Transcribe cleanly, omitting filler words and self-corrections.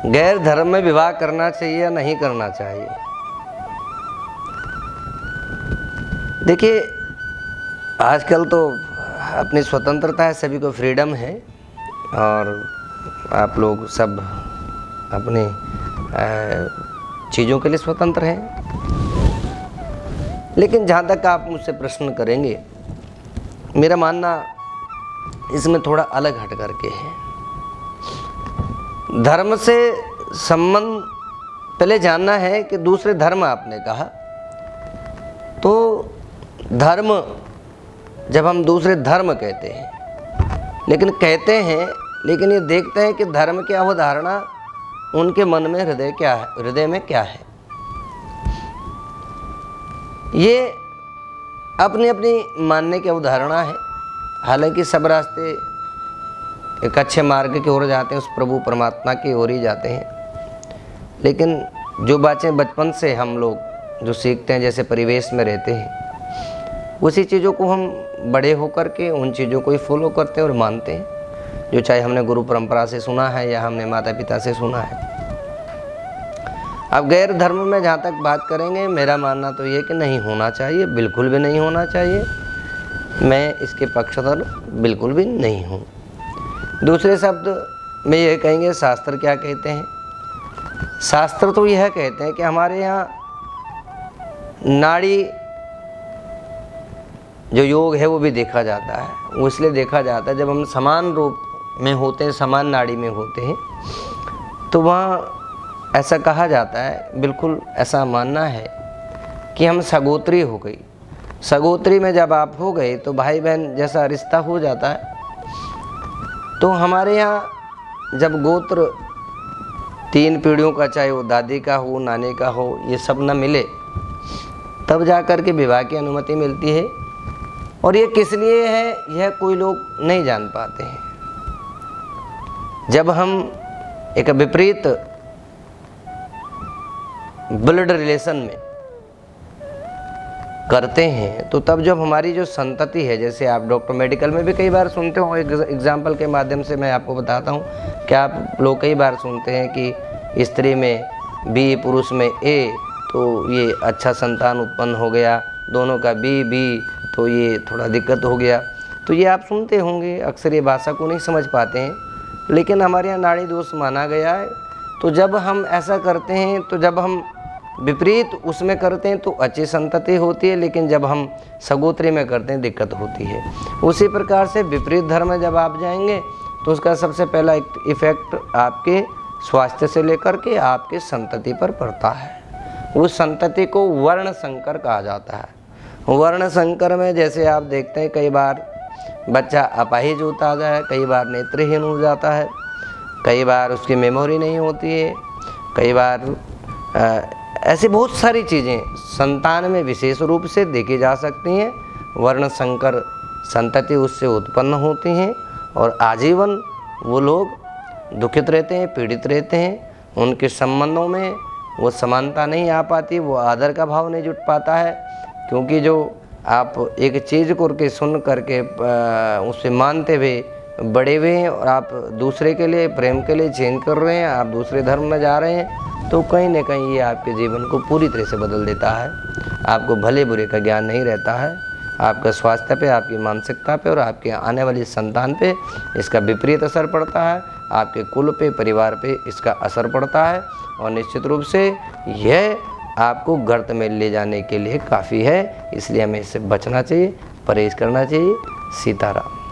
गैर धर्म में विवाह करना चाहिए या नहीं करना चाहिए। देखिए, आजकल तो अपनी स्वतंत्रता है, सभी को फ्रीडम है और आप लोग सब अपने चीज़ों के लिए स्वतंत्र हैं। लेकिन जहाँ तक आप मुझसे प्रश्न करेंगे, मेरा मानना इसमें थोड़ा अलग हट करके है। धर्म से संबंध पहले जानना है कि दूसरे धर्म आपने कहा, तो धर्म जब हम दूसरे धर्म कहते हैं, लेकिन ये देखते हैं कि धर्म की अवधारणा उनके मन में हृदय में क्या है। ये अपनी अपनी मानने की अवधारणा है। हालांकि सब रास्ते एक अच्छे मार्ग की ओर जाते हैं, उस प्रभु परमात्मा की ओर ही जाते हैं। लेकिन जो बातें बचपन से हम लोग जो सीखते हैं, जैसे परिवेश में रहते हैं, उसी चीज़ों को हम बड़े होकर के उन चीज़ों को ही फॉलो करते हैं और मानते हैं, जो चाहे हमने गुरु परंपरा से सुना है या हमने माता पिता से सुना है। अब गैर धर्म में जहाँ तक बात करेंगे, मेरा मानना तो ये कि नहीं होना चाहिए, बिल्कुल भी नहीं होना चाहिए। मैं इसके पक्षधर बिल्कुल भी नहीं हूँ। दूसरे शब्द में यह कहेंगे, शास्त्र क्या कहते हैं। शास्त्र तो यह कहते हैं कि हमारे यहाँ नाड़ी जो योग है वो भी देखा जाता है। वो इसलिए देखा जाता है, जब हम समान रूप में होते हैं, समान नाड़ी में होते हैं, तो वहाँ ऐसा कहा जाता है, बिल्कुल ऐसा मानना है कि हम सगोत्री हो गई। सगोत्री में जब आप हो गए तो भाई बहन जैसा रिश्ता हो जाता है। तो हमारे यहाँ जब गोत्र 3 पीढ़ियों का, चाहे वो दादी का हो, नानी का हो, ये सब न मिले, तब जा कर के विवाह की अनुमति मिलती है। और ये किस लिए है, यह कोई लोग नहीं जान पाते हैं। जब हम एक विपरीत ब्लड रिलेशन में करते हैं, तो तब जब हमारी जो संतति है, जैसे आप डॉक्टर मेडिकल में भी कई बार सुनते हो, एक एग्जाम्पल के माध्यम से मैं आपको बताता हूँ कि आप लोग कई बार सुनते हैं कि स्त्री में बी, पुरुष में ए, तो ये अच्छा संतान उत्पन्न हो गया, दोनों का बी, तो ये थोड़ा दिक्कत हो गया। तो ये आप सुनते होंगे, अक्सर ये भाषा को नहीं समझ पाते हैं, लेकिन हमारे यहाँ नाड़ी दोष माना गया है। तो जब हम ऐसा करते हैं, तो जब हम विपरीत उसमें करते हैं तो अच्छी संतति होती है, लेकिन जब हम सगोत्री में करते हैं दिक्कत होती है। उसी प्रकार से विपरीत धर्म में जब आप जाएंगे तो उसका सबसे पहला इफेक्ट आपके स्वास्थ्य से लेकर के आपके संतति पर पड़ता है। उस संतति को वर्ण संकर कहा जाता है। वर्ण संकर में जैसे आप देखते हैं, कई बार बच्चा अपाहिज होता है, कई बार नेत्रहीन हो जाता है, कई बार उसकी मेमोरी नहीं होती है, कई बार ऐसी बहुत सारी चीज़ें संतान में विशेष रूप से देखी जा सकती हैं। वर्ण संकर संतति उससे उत्पन्न होती हैं और आजीवन वो लोग दुखित रहते हैं, पीड़ित रहते हैं। उनके संबंधों में वो समानता नहीं आ पाती, वो आदर का भाव नहीं जुट पाता है, क्योंकि जो आप एक चीज़ को के सुन करके उसे मानते हुए बड़े हुए हैं और आप दूसरे के लिए, प्रेम के लिए चेंज कर रहे हैं, आप दूसरे धर्म में जा रहे हैं, तो कहीं ना कहीं ये आपके जीवन को पूरी तरह से बदल देता है। आपको भले बुरे का ज्ञान नहीं रहता है। आपका स्वास्थ्य पे, आपकी मानसिकता पे और आपके आने वाली संतान पे इसका विपरीत असर पड़ता है। आपके कुल पे, परिवार पे इसका असर पड़ता है और निश्चित रूप से यह आपको गर्त में ले जाने के लिए काफ़ी है। इसलिए हमें इससे बचना चाहिए, परहेज करना चाहिए। सीताराम।